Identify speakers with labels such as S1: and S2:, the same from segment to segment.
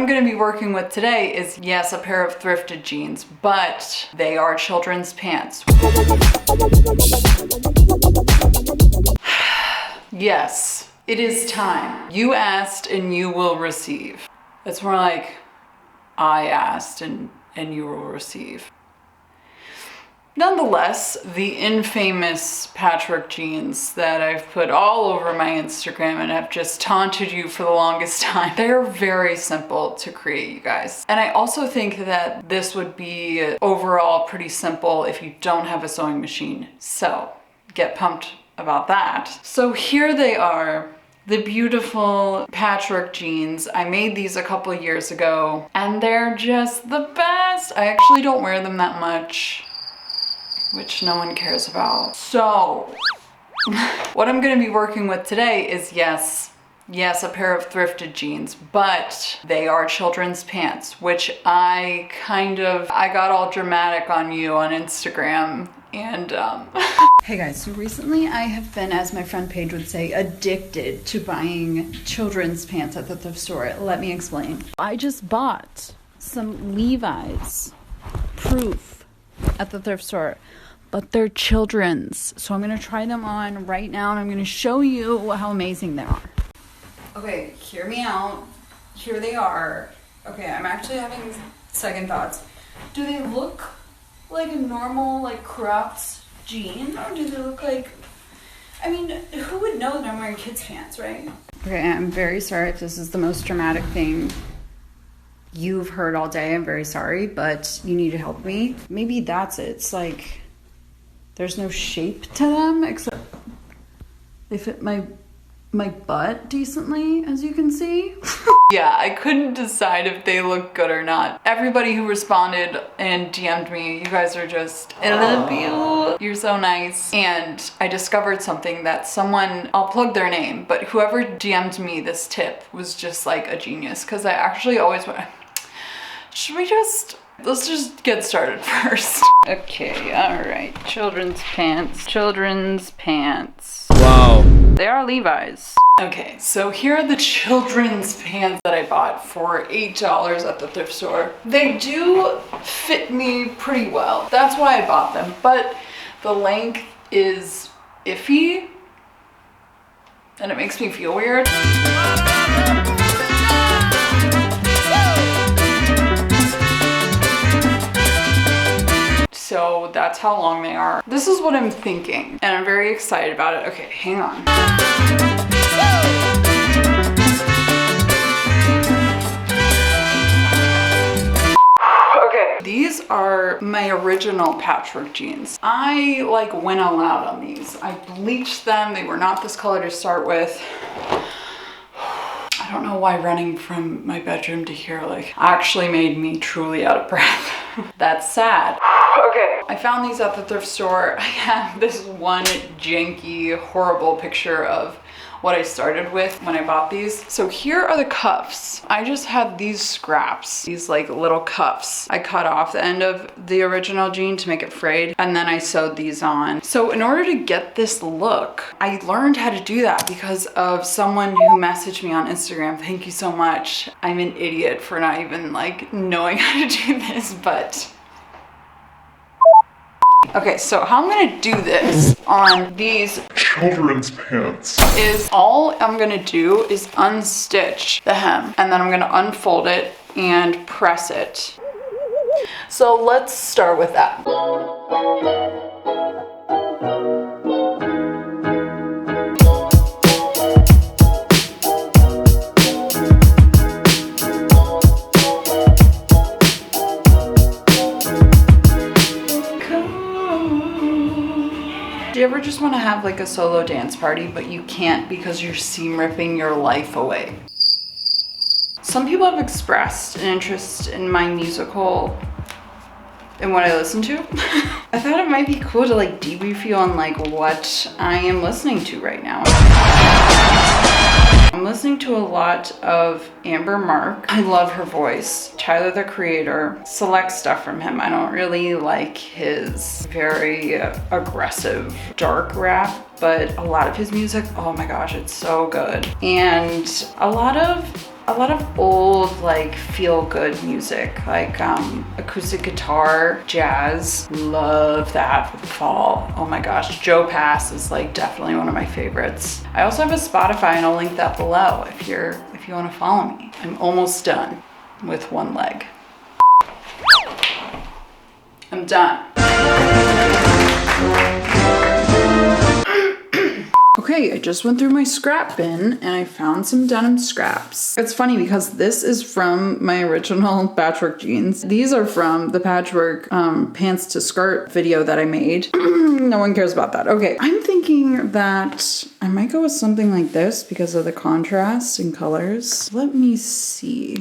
S1: I'm gonna be working with today is, yes, a pair of thrifted jeans, but they are children's pants. Yes, it is time. You asked and you will receive. It's more like, I asked and you will receive. Nonetheless, the infamous Patchwork jeans that I've put all over my Instagram and have just taunted you for the longest time, they're very simple to create, you guys. And I also think that this would be overall pretty simple if you don't have a sewing machine. So get pumped about that. So here they are. The beautiful Patchwork jeans. I made these a couple years ago and they're just the best. I actually don't wear them that much, which no one cares about. So what I'm gonna be working with today is, yes, a pair of thrifted jeans, but they are children's pants, which I got all dramatic on you on Instagram. And hey guys, so recently I have been, as my friend Paige would say, addicted to buying children's pants at the thrift store. Let me explain. I just bought some Levi's proof at the thrift store, but they're children's. So I'm gonna try them on right now and I'm gonna show you how amazing they are. Okay, hear me out. Here they are. Okay, I'm actually having second thoughts. Do they look like a normal, like, cropped jean, or do they look like, I mean, who would know that I'm wearing kids' pants, right? Okay, I'm very sorry if this is the most dramatic thing you've heard all day. I'm very sorry, but you need to help me. Maybe that's it. It's like there's no shape to them, except they fit my butt decently, as you can see. Yeah, I couldn't decide if they look good or not. Everybody who responded and DM'd me, you guys are just, I love you. You're so nice. And I discovered something that someone, I'll plug their name, but whoever DM'd me this tip was just like a genius, because I actually always went, let's just get started first. Okay, all right, children's pants.
S2: Wow.
S1: They are Levi's. Okay, so here are the children's pants that I bought for $8 at the thrift store. They do fit me pretty well. That's why I bought them, but the length is iffy and it makes me feel weird. So that's how long they are. This is what I'm thinking, and I'm very excited about it. Okay, hang on. Okay, these are my original Patchwork jeans. I went all out on these. I bleached them. They were not this color to start with. I don't know why running from my bedroom to here actually made me truly out of breath. That's sad. Okay, I found these at the thrift store. I have this one janky, horrible picture of what I started with when I bought these. So here are the cuffs. I just had these scraps, these little cuffs. I cut off the end of the original jean to make it frayed, and then I sewed these on. So in order to get this look, I learned how to do that because of someone who messaged me on Instagram. Thank you so much. I'm an idiot for not even knowing how to do this, but okay, so how I'm gonna do this on these
S2: Children's pants
S1: is all I'm gonna do is unstitch the hem, and then I'm gonna unfold it and press it. So let's start with that. Do you ever just want to have a solo dance party, but you can't because you're seam ripping your life away? Some people have expressed an interest in my musical and what I listen to. I thought it might be cool to debrief you on what I am listening to right now. I'm listening to a lot of 𝒻𝒾𝓃𝒹. I love her voice. Tyler, the Creator. Select stuff from him. I don't really like his very aggressive dark rap, but a lot of his music, oh my gosh, it's so good. And a lot of a lot of old, like, feel-good music, like acoustic guitar, jazz. Love that for the fall. Oh my gosh, 𝒻𝒾𝓃 is like definitely one of my favorites. I also have a Spotify, and I'll link that below if you want to follow me. I'm almost done with one leg. I'm done. Okay, I just went through my scrap bin and I found some denim scraps. It's funny because this is from my original Patchwork jeans. These are from the Patchwork pants to skirt video that I made. No one cares about that. Okay, I'm thinking that I might go with something like this because of the contrast in colors. Let me see.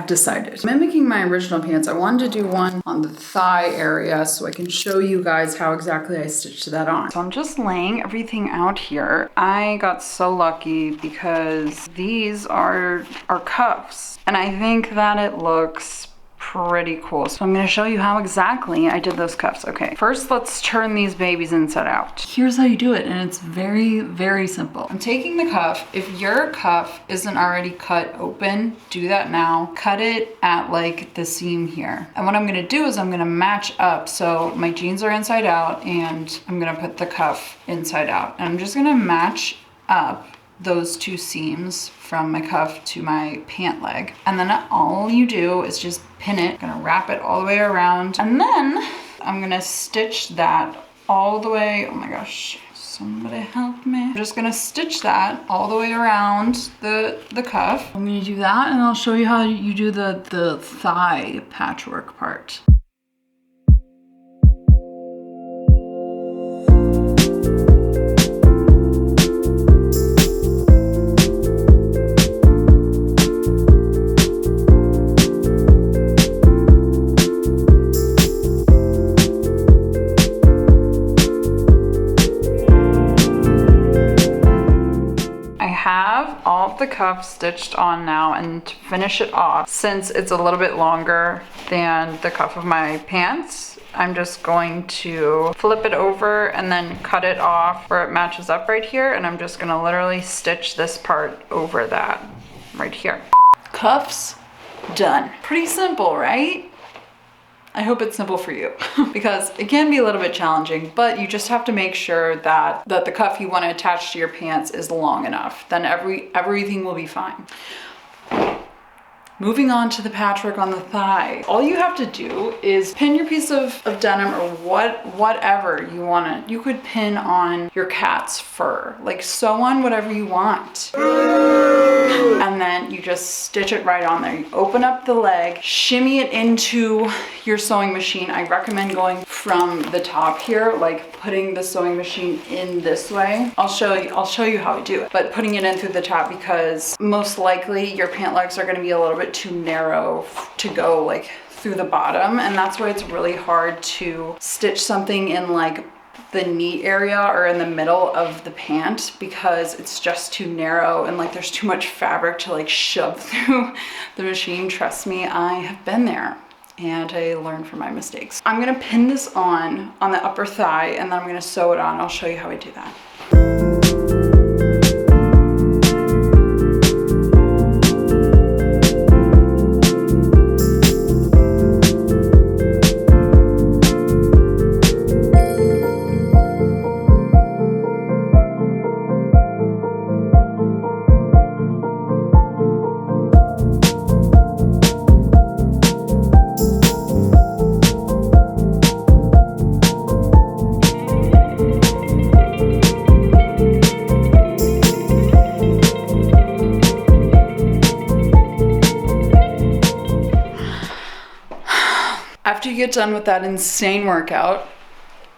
S1: Decided. Mimicking my original pants, I wanted to do one on the thigh area so I can show you guys how exactly I stitched that on. So I'm just laying everything out here. I got so lucky because these are cuffs, and I think that it looks pretty cool. So I'm going to show you how exactly I did those cuffs. Okay, first let's turn these babies inside out. Here's how you do it, and it's very, very simple. I'm taking the cuff. If your cuff isn't already cut open, do that now. Cut it at like the seam here. And what I'm going to do is I'm going to match up. So my jeans are inside out, and I'm going to put the cuff inside out. And I'm just going to match up those two seams from my cuff to my pant leg. And then all you do is just pin it. I'm gonna wrap it all the way around. And then I'm gonna stitch that all the way, oh my gosh, somebody help me. I'm just gonna stitch that all the way around the cuff. I'm gonna do that, and I'll show you how you do the thigh patchwork part. The cuff stitched on now, and to finish it off, since it's a little bit longer than the cuff of my pants, I'm just going to flip it over and then cut it off where it matches up right here, and I'm just gonna literally stitch this part over that right here. Cuffs done. Pretty simple, right? I hope it's simple for you because it can be a little bit challenging, but you just have to make sure that the cuff you want to attach to your pants is long enough. Then everything will be fine. Moving on to the patchwork on the thigh. All you have to do is pin your piece of denim or whatever you want to. You could pin on your cat's fur, like sew on whatever you want. And then you just stitch it right on there. You open up the leg, shimmy it into your sewing machine. I recommend going from the top here, like putting the sewing machine in this way. I'll show you how I do it, but putting it in through the top because most likely your pant legs are going to be a little bit too narrow to go like through the bottom, and that's why it's really hard to stitch something in like the knee area or in the middle of the pant because it's just too narrow and like there's too much fabric to like shove through the machine. Trust me, I have been there and I learned from my mistakes. I'm gonna pin this on the upper thigh and then I'm gonna sew it on. I'll show you how I do that. After you get done with that insane workout,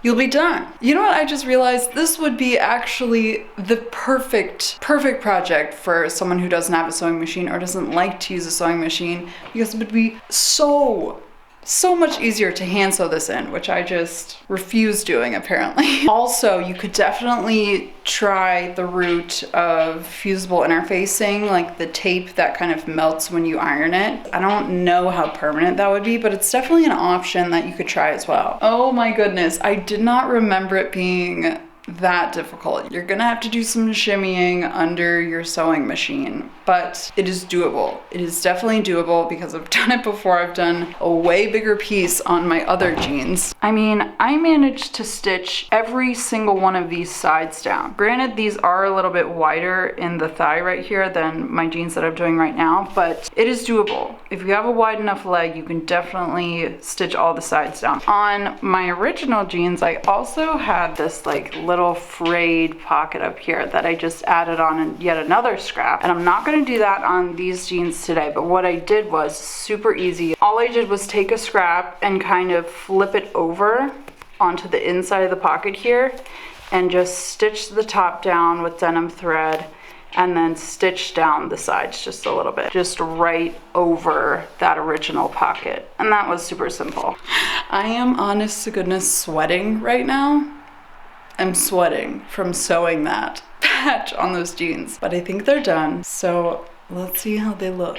S1: you'll be done. You know what I just realized? This would be actually the perfect project for someone who doesn't have a sewing machine or doesn't like to use a sewing machine because it would be so So much easier to hand sew this in, which I just refuse doing apparently. Also, you could definitely try the route of fusible interfacing, like the tape that kind of melts when you iron it. I don't know how permanent that would be, but it's definitely an option that you could try as well. Oh my goodness, I did not remember it being that difficult. You're gonna have to do some shimmying under your sewing machine, but it is doable. It is definitely doable because I've done it before. I've done a way bigger piece on my other jeans. I mean, I managed to stitch every single one of these sides down. Granted, these are a little bit wider in the thigh right here than my jeans that I'm doing right now, but it is doable. If you have a wide enough leg, you can definitely stitch all the sides down. On my original jeans, I also had this like little frayed pocket up here that I just added on in yet another scrap. And I'm not gonna do that on these jeans today, but what I did was super easy. All I did was take a scrap and kind of flip it over onto the inside of the pocket here and just stitch the top down with denim thread and then stitch down the sides just a little bit, just right over that original pocket. And that was super simple. I am honest to goodness sweating right now. I'm sweating from sewing that patch on those jeans, but I think they're done. So let's see how they look.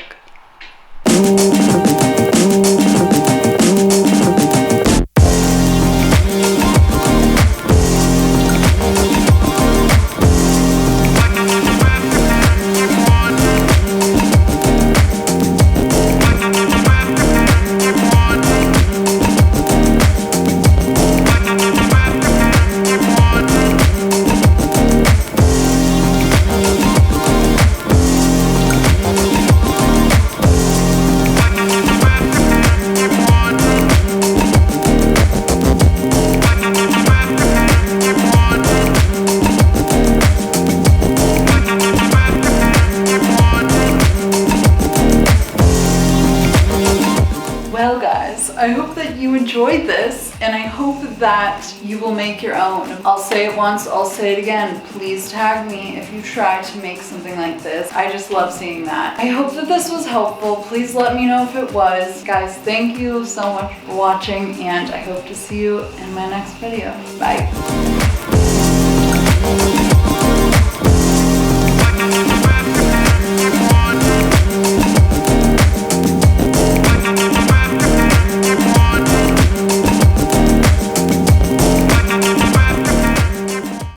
S1: Well guys, I hope that you enjoyed this and I hope that you will make your own. I'll say it once, I'll say it again. Please tag me if you try to make something like this. I just love seeing that. I hope that this was helpful. Please let me know if it was. Guys, thank you so much for watching and I hope to see you in my next video. Bye.